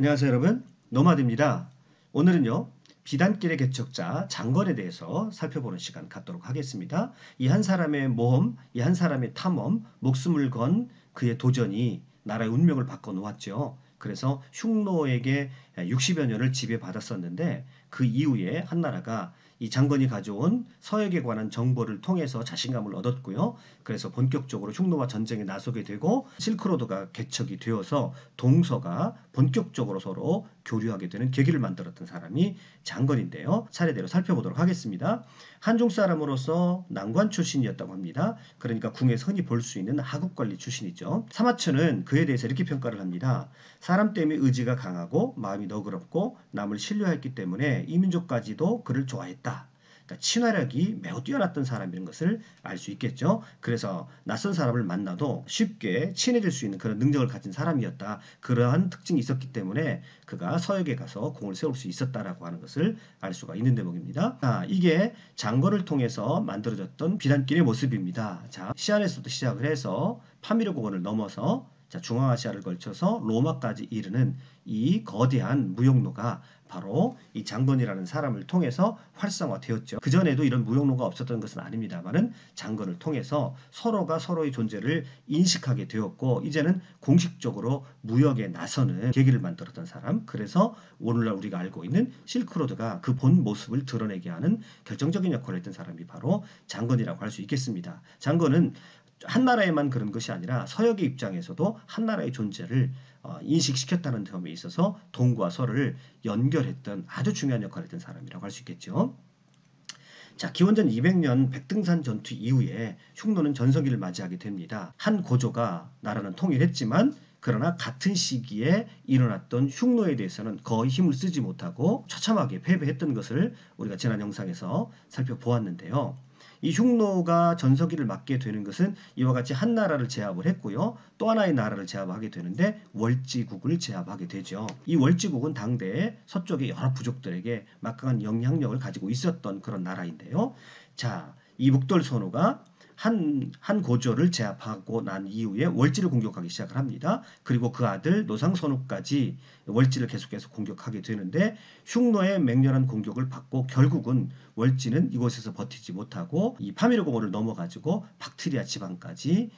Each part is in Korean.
안녕하세요 여러분, 노마드입니다. 오늘은요 비단길의 개척자 장건에 대해서 살펴보는 시간 갖도록 하겠습니다. 이 한 사람의 모험, 이 한 사람의 탐험, 목숨을 건 그의 도전이 나라의 운명을 바꿔놓았죠. 그래서 흉노에게 60여 년을 지배받았었는데 그 이후에 한나라가 이 장건이 가져온 서역에 관한 정보를 통해서 자신감을 얻었고요. 그래서 본격적으로 흉노와 전쟁에 나서게 되고 실크로드가 개척이 되어서 동서가 본격적으로 서로 교류하게 되는 계기를 만들었던 사람이 장건인데요. 차례대로 살펴보도록 하겠습니다. 한중 사람으로서 난관 출신이었다고 합니다. 그러니까 궁에서 흔히 볼 수 있는 하국관리 출신이죠. 사마천은 그에 대해서 이렇게 평가를 합니다. 사람 때문에 의지가 강하고 마음이 너그럽고 남을 신뢰했기 때문에 이민족까지도 그를 좋아했다. 그러니까 친화력이 매우 뛰어났던 사람인 것을 알 수 있겠죠. 그래서 낯선 사람을 만나도 쉽게 친해질 수 있는 그런 능력을 가진 사람이었다. 그러한 특징이 있었기 때문에 그가 서역에 가서 공을 세울 수 있었다라고 하는 것을 알 수가 있는 대목입니다. 이게 장건을 통해서 만들어졌던 비단길의 모습입니다. 자, 시안에서부터 시작을 해서 파미르 공원을 넘어서 중앙아시아를 걸쳐서 로마까지 이르는 이 거대한 무역로가 바로 이 장건이라는 사람을 통해서 활성화되었죠. 그전에도 이런 무역로가 없었던 것은 아닙니다만은 장건을 통해서 서로가 서로의 존재를 인식하게 되었고 이제는 공식적으로 무역에 나서는 계기를 만들었던 사람. 그래서 오늘날 우리가 알고 있는 실크로드가 그 본 모습을 드러내게 하는 결정적인 역할을 했던 사람이 바로 장건이라고 할 수 있겠습니다. 장건은 한나라에만 그런 것이 아니라 서역의 입장에서도 한나라의 존재를 인식시켰다는 점에 있어서 동과 서를 연결했던 아주 중요한 역할을 했던 사람이라고 할 수 있겠죠. 자, 기원전 200년 백등산 전투 이후에 흉노는 전성기를 맞이하게 됩니다. 한 고조가 나라는 통일했지만 그러나 같은 시기에 일어났던 흉노에 대해서는 거의 힘을 쓰지 못하고 처참하게 패배했던 것을 우리가 지난 영상에서 살펴보았는데요. 이 흉노가 전성기를 맞게 되는 것은 이와 같이 한 나라를 제압을 했고요. 또 하나의 나라를 제압하게 되는데 월지국을 제압하게 되죠. 이 월지국은 당대에 서쪽의 여러 부족들에게 막강한 영향력을 가지고 있었던 그런 나라인데요. 자, 이 묵돌선호가 한 고조를 제압하고 난 이후에 월지를 공격하기 시작을 합니다. 그리고 그 아들 노상선호까지 월지를 계속해서 공격하게 되는데 흉노의 맹렬한 공격을 받고 결국은 월지는 이곳에서 버티지 못하고 이 파미르 공원을 넘어가지고 박트리아 지방까지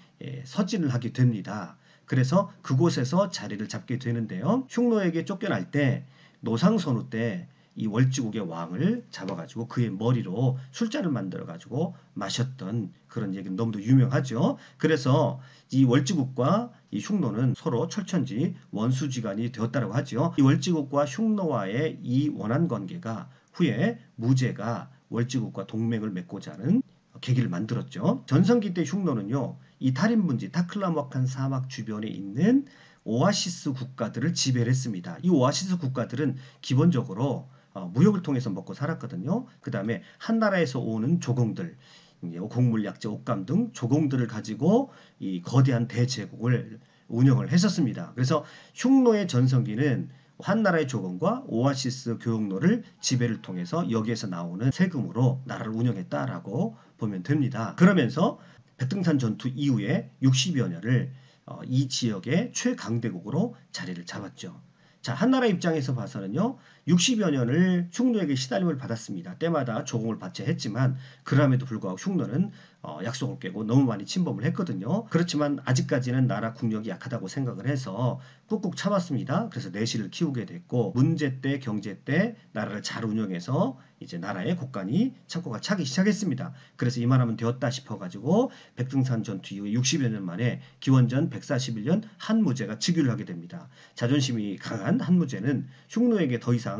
서진을 하게 됩니다. 그래서 그곳에서 자리를 잡게 되는데요. 흉노에게 쫓겨날 때 노상선호 때 이 월지국의 왕을 잡아가지고 그의 머리로 술잔을 만들어가지고 마셨던 그런 얘기는 너무도 유명하죠. 그래서 이 월지국과 이 흉노는 서로 철천지 원수지간이 되었다고 하죠. 이 월지국과 흉노와의 이 원한 관계가 후에 무제가 월지국과 동맹을 맺고자 하는 계기를 만들었죠. 전성기 때 흉노는요, 이 탈인분지 타클라막한 사막 주변에 있는 오아시스 국가들을 지배를 했습니다. 이 오아시스 국가들은 기본적으로 무역을 통해서 먹고 살았거든요. 그 다음에 한나라에서 오는 조공들, 곡물, 약재, 옷감 등 조공들을 가지고 이 거대한 대제국을 운영을 했었습니다. 그래서 흉노의 전성기는 한나라의 조공과 오아시스 교역로를 지배를 통해서 여기에서 나오는 세금으로 나라를 운영했다라고 보면 됩니다. 그러면서 백등산 전투 이후에 60여 년을 이 지역의 최강대국으로 자리를 잡았죠. 자, 한나라 입장에서 봐서는요, 60여 년을 흉노에게 시달림을 받았습니다. 때마다 조공을 받자 했지만 그럼에도 불구하고 흉노는 약속을 깨고 너무 많이 침범을 했거든요. 그렇지만 아직까지는 나라 국력이 약하다고 생각을 해서 꾹꾹 참았습니다. 그래서 내실을 키우게 됐고 문제 때 경제 때 나라를 잘 운영해서 이제 나라의 곳간이 창고가 차기 시작했습니다. 그래서 이만하면 되었다 싶어가지고 백등산 전투 이후에 60여 년 만에 기원전 141년 한무제가 즉위를 하게 됩니다. 자존심이 강한 한무제는 흉노에게 더 이상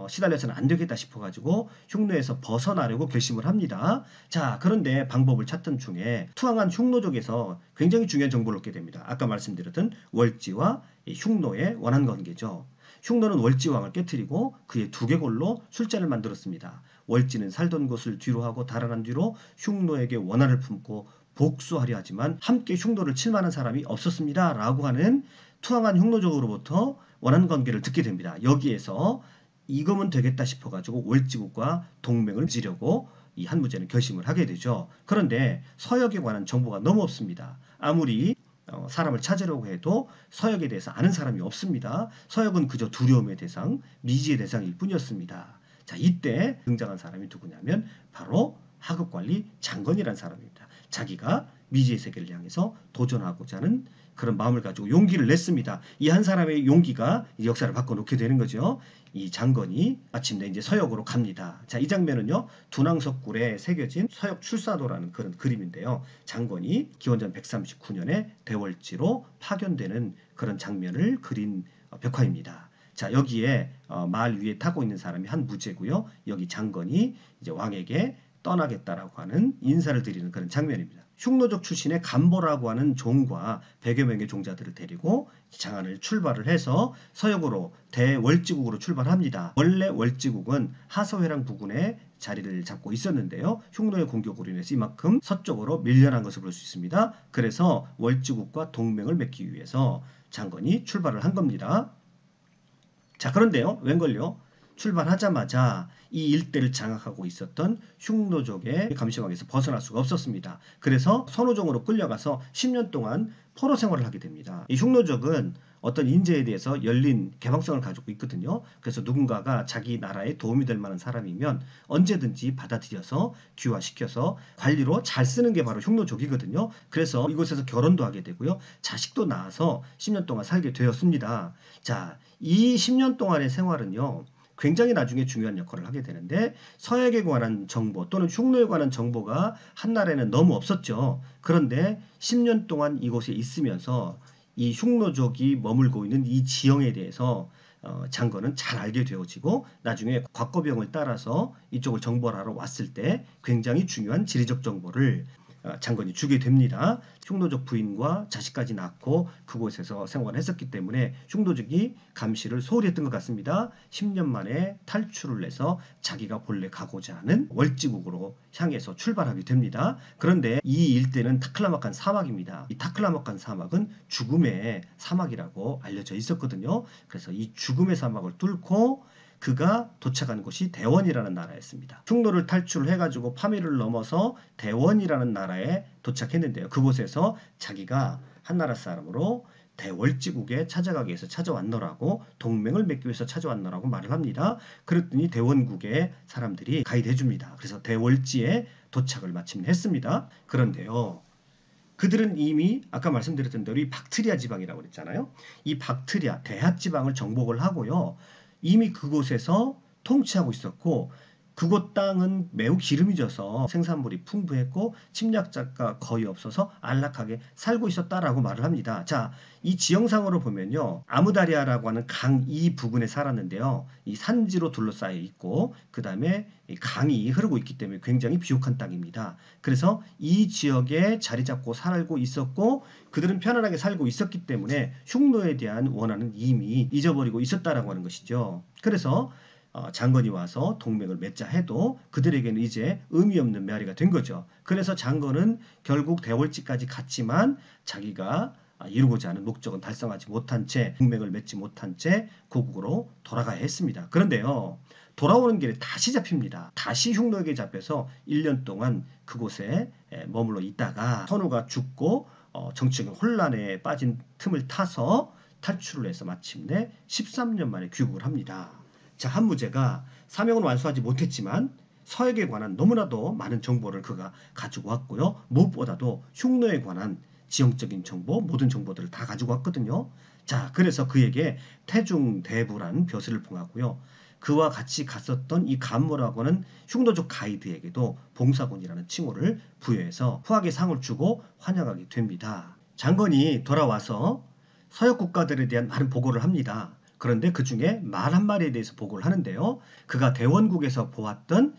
시달려서는 안 되겠다 싶어가지고 흉노에서 벗어나려고 결심을 합니다. 자, 그런데 방법을 찾던 중에 투항한 흉노족에서 굉장히 중요한 정보를 얻게 됩니다. 아까 말씀드렸던 월지와 흉노의 원한 관계죠. 흉노는 월지왕을 깨뜨리고 그의 두개골로 술잔을 만들었습니다. 월지는 살던 곳을 뒤로하고 달아난 뒤로 흉노에게 원한을 품고 복수하려 하지만 함께 흉노를 칠만한 사람이 없었습니다. 라고 하는 투항한 흉노족으로부터 원한 관계를 듣게 됩니다. 여기에서 이거면 되겠다 싶어가지고 월지국과 동맹을 맺으려고 이 한무제는 결심을 하게 되죠. 그런데 서역에 관한 정보가 너무 없습니다. 아무리 사람을 찾으려고 해도 서역에 대해서 아는 사람이 없습니다. 서역은 그저 두려움의 대상, 미지의 대상일 뿐이었습니다. 자, 이때 등장한 사람이 누구냐면 바로 하급관리 장건이라는 사람입니다. 자기가 미지의 세계를 향해서 도전하고자 하는 그런 마음을 가지고 용기를 냈습니다. 이 한 사람의 용기가 역사를 바꿔놓게 되는 거죠. 이 장건이 마침내 이제 서역으로 갑니다. 자, 이 장면은요, 둔왕석굴에 새겨진 서역 출사도라는 그런 그림인데요. 장건이 기원전 139년에 대월지로 파견되는 그런 장면을 그린 벽화입니다. 자, 여기에 말 위에 타고 있는 사람이 한 무제고요. 여기 장건이 이제 왕에게 떠나겠다라고 하는 인사를 드리는 그런 장면입니다. 흉노족 출신의 간보라고 하는 종과 100여 명의 종자들을 데리고 장안을 출발을 해서 서역으로 대월지국으로 출발합니다. 원래 월지국은 하서회랑 부근에 자리를 잡고 있었는데요. 흉노의 공격으로 인해서 이만큼 서쪽으로 밀려난 것을 볼 수 있습니다. 그래서 월지국과 동맹을 맺기 위해서 장건이 출발을 한 겁니다. 자, 그런데요, 웬걸요? 출발하자마자 이 일대를 장악하고 있었던 흉노족의 감시망에서 벗어날 수가 없었습니다. 그래서 선호종으로 끌려가서 10년 동안 포로 생활을 하게 됩니다. 이 흉노족은 어떤 인재에 대해서 열린 개방성을 가지고 있거든요. 그래서 누군가가 자기 나라에 도움이 될 만한 사람이면 언제든지 받아들여서 귀화시켜서 관리로 잘 쓰는 게 바로 흉노족이거든요. 그래서 이곳에서 결혼도 하게 되고요. 자식도 낳아서 10년 동안 살게 되었습니다. 자, 이 10년 동안의 생활은요, 굉장히 나중에 중요한 역할을 하게 되는데, 서역에 관한 정보 또는 흉노에 관한 정보가 한날에는 너무 없었죠. 그런데 10년 동안 이곳에 있으면서 이 흉노족이 머물고 있는 이 지형에 대해서 장건은 잘 알게 되어지고, 나중에 곽거병을 따라서 이쪽을 정벌하러 왔을 때 굉장히 중요한 지리적 정보를 장건이 주게 됩니다. 흉노족 부인과 자식까지 낳고 그곳에서 생활했었기 때문에 흉노족이 감시를 소홀히 했던 것 같습니다. 10년 만에 탈출을 해서 자기가 본래 가고자 하는 월지국으로 향해서 출발하게 됩니다. 그런데 이 일대는 타클라마칸 사막입니다. 이 타클라마칸 사막은 죽음의 사막이라고 알려져 있었거든요. 그래서 이 죽음의 사막을 뚫고 그가 도착한 곳이 대원이라는 나라였습니다. 흉노를 탈출을 해가지고 파미를 넘어서 대원이라는 나라에 도착했는데요. 그곳에서 자기가 한나라 사람으로 대월지국에 찾아가기 위해서 찾아왔노라고, 동맹을 맺기 위해서 찾아왔노라고 말을 합니다. 그랬더니 대원국의 사람들이 가이드 해줍니다. 그래서 대월지에 도착을 마침내 했습니다. 그런데요, 그들은 이미 아까 말씀드렸던 대로 이 박트리아 지방이라고 그랬잖아요. 이 박트리아 대hat 지방을 정복을 하고요, 이미 그곳에서 통치하고 있었고, 그곳 땅은 매우 기름이 져서 생산물이 풍부했고 침략자가 거의 없어서 안락하게 살고 있었다라고 말을 합니다. 자, 이 지형상으로 보면요, 아무다리아라고 하는 강 이 부근에 살았는데요, 이 산지로 둘러싸여 있고 그 다음에 강이 흐르고 있기 때문에 굉장히 비옥한 땅입니다. 그래서 이 지역에 자리 잡고 살고 있었고, 그들은 편안하게 살고 있었기 때문에 흉노에 대한 원한은 이미 잊어버리고 있었다라고 하는 것이죠. 그래서 장건이 와서 동맹을 맺자 해도 그들에게는 이제 의미 없는 메아리가 된 거죠. 그래서 장건은 결국 대월지까지 갔지만 자기가 이루고자 하는 목적은 달성하지 못한 채, 동맹을 맺지 못한 채 고국으로 돌아가야 했습니다. 그런데요, 돌아오는 길에 다시 잡힙니다. 다시 흉노에게 잡혀서 1년 동안 그곳에 머물러 있다가 선우가 죽고 정치적인 혼란에 빠진 틈을 타서 탈출을 해서 마침내 13년 만에 귀국을 합니다. 자, 한무제가 사명은 완수하지 못했지만 서역에 관한 너무나도 많은 정보를 그가 가지고 왔고요. 무엇보다도 흉노에 관한 지형적인 정보, 모든 정보들을 다 가지고 왔거든요. 자, 그래서 그에게 태중대부라는 벼슬을 봉하고요, 그와 같이 갔었던 이 간모라고 하는 흉노족 가이드에게도 봉사군이라는 칭호를 부여해서 후하게 상을 주고 환영하게 됩니다. 장건이 돌아와서 서역 국가들에 대한 많은 보고를 합니다. 그런데 그 중에 말 한 마리에 대해서 보고를 하는데요, 그가 대원국에서 보았던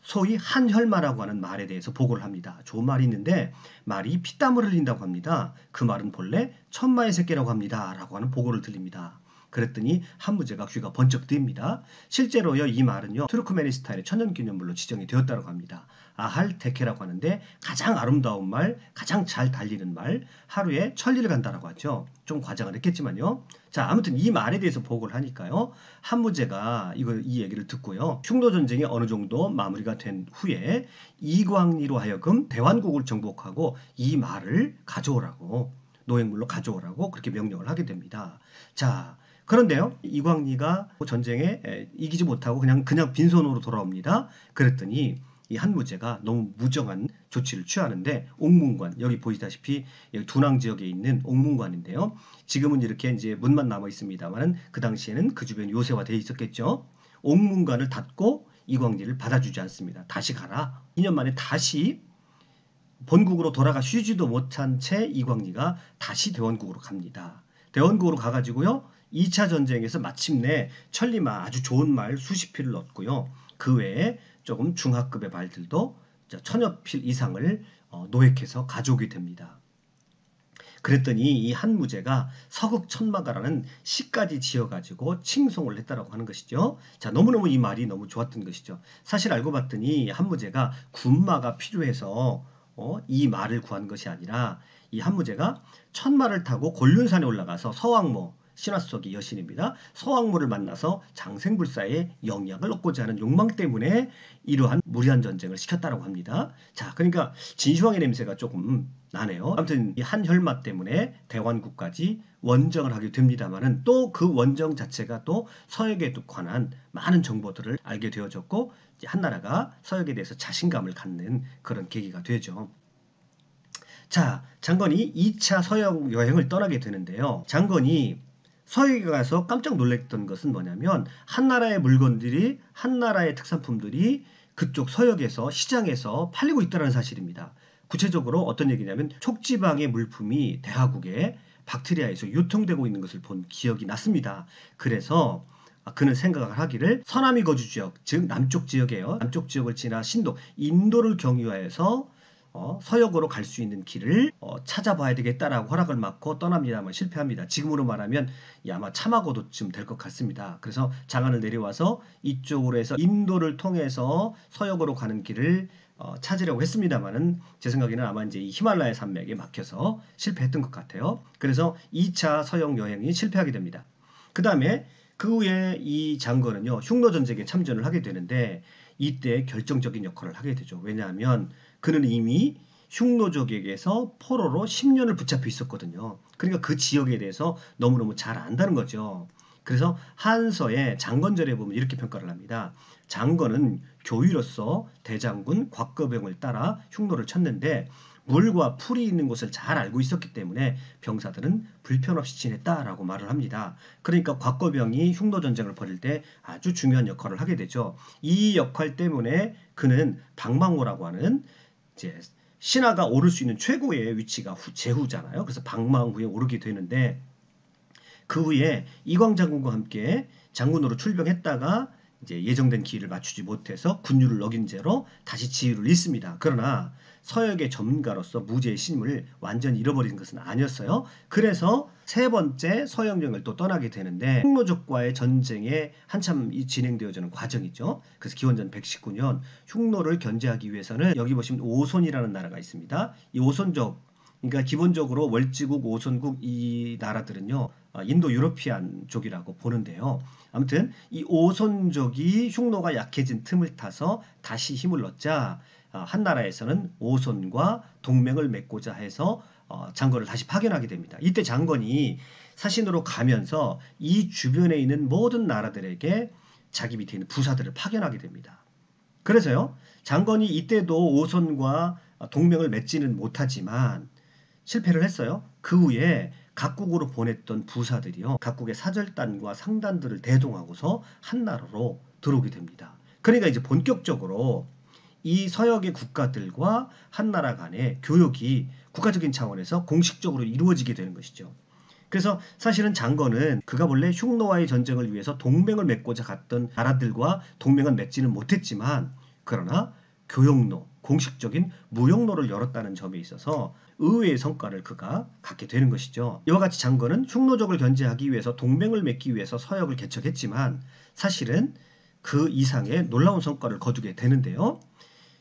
소위 한혈마라고 하는 말에 대해서 보고를 합니다. 좋은 말이 있는데 말이 피땀을 흘린다고 합니다. 그 말은 본래 천마의 새끼라고 합니다 라고 하는 보고를 들립니다. 그랬더니 한무제가 귀가 번쩍 뜨입니다. 실제로요, 이 말은요, 투르크메니스탄의 천년기념물로 지정이 되었다고 합니다. 아할테케라고 하는데 가장 아름다운 말, 가장 잘 달리는 말, 하루에 1000리를 간다라고 하죠. 좀 과장을 했겠지만요. 자, 아무튼 이 말에 대해서 보고를 하니까요, 한무제가 이 얘기를 듣고요, 흉노 전쟁이 어느 정도 마무리가 된 후에 이광리로 하여금 대환국을 정복하고 이 말을 가져오라고 노획물로 가져오라고 그렇게 명령을 하게 됩니다. 자, 그런데요, 이광리가 전쟁에 이기지 못하고 그냥 빈손으로 돌아옵니다. 그랬더니 이 한무제가 너무 무정한 조치를 취하는데, 옥문관, 여기 보시다시피 여기 둔왕 지역에 있는 옥문관인데요. 지금은 이렇게 이제 문만 남아 있습니다만은 그 당시에는 그 주변 요새화되어 있었겠죠. 옥문관을 닫고 이광리를 받아주지 않습니다. 다시 가라. 2년 만에 다시 본국으로 돌아가 쉬지도 못한 채 이광리가 다시 대원국으로 갑니다. 대원국으로 가가지고요, 2차 전쟁에서 마침내 천리마, 아주 좋은 말 수십 필을 얻고요. 그 외에 조금 중하급의 말들도 1000여 필 이상을 노획해서 가져오게 됩니다. 그랬더니 이 한무제가 서극천마가라는 시까지 지어가지고 칭송을 했다라고 하는 것이죠. 자, 너무너무 이 말이 너무 좋았던 것이죠. 사실 알고 봤더니 한무제가 군마가 필요해서 이 말을 구한 것이 아니라, 이 한무제가 천마를 타고 곤륜산에 올라가서 서왕모, 신화 속의 여신입니다. 서왕모를 만나서 장생불사의 영향을 얻고자 하는 욕망 때문에 이러한 무리한 전쟁을 시켰다고 합니다. 자, 그러니까 진시황의 냄새가 조금 나네요. 아무튼 이 한혈마 때문에 대환국까지 원정을 하게 됩니다만은, 또 그 원정 자체가 또 서역에 관한 많은 정보들을 알게 되어졌고, 이제 한나라가 서역에 대해서 자신감을 갖는 그런 계기가 되죠. 자, 장건이 2차 서역 여행을 떠나게 되는데요. 장건이 서역에 가서 깜짝 놀랐던 것은 뭐냐면, 한나라의 물건들이, 한나라의 특산품들이 그쪽 서역에서 시장에서 팔리고 있다는 사실입니다. 구체적으로 어떤 얘기냐면, 촉지방의 물품이 대하국에 박트리아에서 유통되고 있는 것을 본 기억이 났습니다. 그래서 그는 생각을 하기를, 서남이 거주 지역, 즉 남쪽 지역이에요. 남쪽 지역을 지나 신도, 인도를 경유하여서 서역으로 갈 수 있는 길을 찾아봐야 되겠다라고 허락을 받고 떠납니다만 실패합니다. 지금으로 말하면 아마 참화고도쯤 될 것 같습니다. 그래서 장안을 내려와서 이쪽으로 해서 인도를 통해서 서역으로 가는 길을 찾으려고 했습니다만은, 제 생각에는 아마 이제 이 히말라야 산맥에 막혀서 실패했던 것 같아요. 그래서 2차 서역 여행이 실패하게 됩니다. 그 다음에 그 후에 이 장건은요, 흉노 전쟁에 참전을 하게 되는데, 이때 결정적인 역할을 하게 되죠. 왜냐하면 그는 이미 흉노족에게서 포로로 10년을 붙잡혀 있었거든요. 그러니까 그 지역에 대해서 너무너무 잘 안다는 거죠. 그래서 한서의 장건절에 보면 이렇게 평가를 합니다. 장건은 교위로서 대장군 곽거병을 따라 흉노를 쳤는데, 물과 풀이 있는 곳을 잘 알고 있었기 때문에 병사들은 불편 없이 지냈다라고 말을 합니다. 그러니까 곽거병이 흉노 전쟁을 벌일 때 아주 중요한 역할을 하게 되죠. 이 역할 때문에 그는 방망호라고 하는, 이제 신하가 오를 수 있는 최고의 위치가 제후잖아요. 그래서 방망후에 오르게 되는데, 그 후에 이광장군과 함께 장군으로 출병했다가 이제 예정된 기일을 맞추지 못해서 군율을 어긴 죄로 다시 지위를 잃습니다. 그러나 서역의 전문가로서 무죄의 신임을 완전히 잃어버린 것은 아니었어요. 그래서 세 번째 서역여행을 또 떠나게 되는데, 흉노족과의 전쟁에 한참 진행되어지는 과정이죠. 그래서 기원전 119년 흉노를 견제하기 위해서는, 여기 보시면 오손이라는 나라가 있습니다. 이 오손족, 그러니까 기본적으로 월지국, 오손국, 이 나라들은요, 인도 유러피안족이라고 보는데요. 아무튼 이 오손족이 흉노가 약해진 틈을 타서 다시 힘을 얻자 한나라에서는 오손과 동맹을 맺고자 해서 장건을 다시 파견하게 됩니다. 이때 장건이 사신으로 가면서 이 주변에 있는 모든 나라들에게 자기 밑에 있는 부사들을 파견하게 됩니다. 그래서요, 장건이 이때도 오손과 동맹을 맺지는 못하지만 실패를 했어요. 그 후에 각국으로 보냈던 부사들이요, 각국의 사절단과 상단들을 대동하고서 한나라로 들어오게 됩니다. 그러니까 이제 본격적으로 이 서역의 국가들과 한나라 간의 교역이 국가적인 차원에서 공식적으로 이루어지게 되는 것이죠. 그래서 사실은 장건은 그가 원래 흉노와의 전쟁을 위해서 동맹을 맺고자 갔던 나라들과 동맹은 맺지는 못했지만, 그러나 교역로, 공식적인 무역로를 열었다는 점에 있어서 의외의 성과를 그가 갖게 되는 것이죠. 이와 같이 장건은 흉노족을 견제하기 위해서 동맹을 맺기 위해서 서역을 개척했지만, 사실은 그 이상의 놀라운 성과를 거두게 되는데요.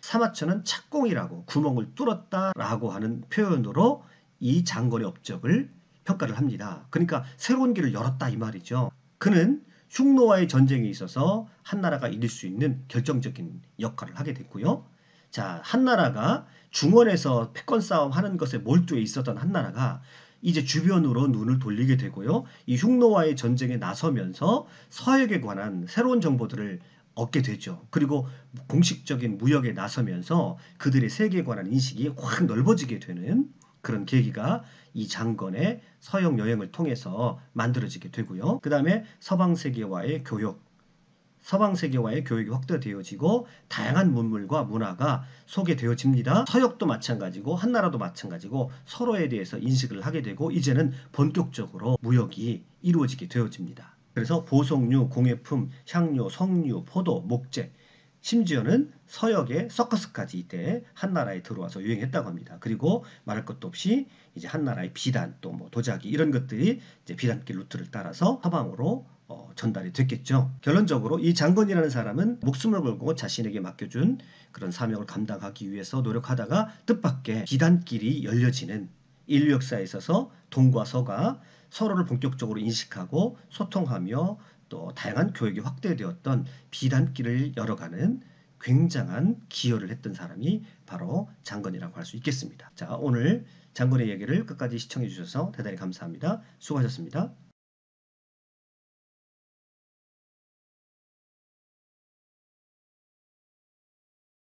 사마천은 착공이라고, 구멍을 뚫었다라고 하는 표현으로 이 장건의 업적을 평가를 합니다. 그러니까 새로운 길을 열었다 이 말이죠. 그는 흉노와의 전쟁에 있어서 한나라가 이길 수 있는 결정적인 역할을 하게 됐고요. 자, 한나라가 중원에서 패권 싸움 하는 것에 몰두해 있었던 한나라가 이제 주변으로 눈을 돌리게 되고요. 이 흉노와의 전쟁에 나서면서 서역에 관한 새로운 정보들을 얻게 되죠. 그리고 공식적인 무역에 나서면서 그들의 세계에 관한 인식이 확 넓어지게 되는 그런 계기가 이 장건의 서역 여행을 통해서 만들어지게 되고요. 그 다음에 서방 세계와의 교육이 확대되어지고 다양한 문물과 문화가 소개되어집니다. 서역도 마찬가지고 한나라도 마찬가지고 서로에 대해서 인식을 하게 되고 이제는 본격적으로 무역이 이루어지게 되어집니다. 그래서 보석류, 공예품, 향료, 석류, 포도, 목재 심지어는 서역의 서커스까지 이때 한나라에 들어와서 유행했다고 합니다. 그리고 말할 것도 없이 이제 한나라의 비단 또 뭐 도자기 이런 것들이 이제 비단길 루트를 따라서 서방으로 전달이 됐겠죠. 결론적으로 이 장건이라는 사람은 목숨을 걸고 자신에게 맡겨준 그런 사명을 감당하기 위해서 노력하다가 뜻밖의 비단길이 열려지는 인류 역사에 있어서 동과 서가 서로를 본격적으로 인식하고 소통하며 또 다양한 교육이 확대되었던 비단길을 열어가는 굉장한 기여를 했던 사람이 바로 장건이라고 할 수 있겠습니다. 자, 오늘 장건의 얘기를 끝까지 시청해 주셔서 대단히 감사합니다. 수고하셨습니다.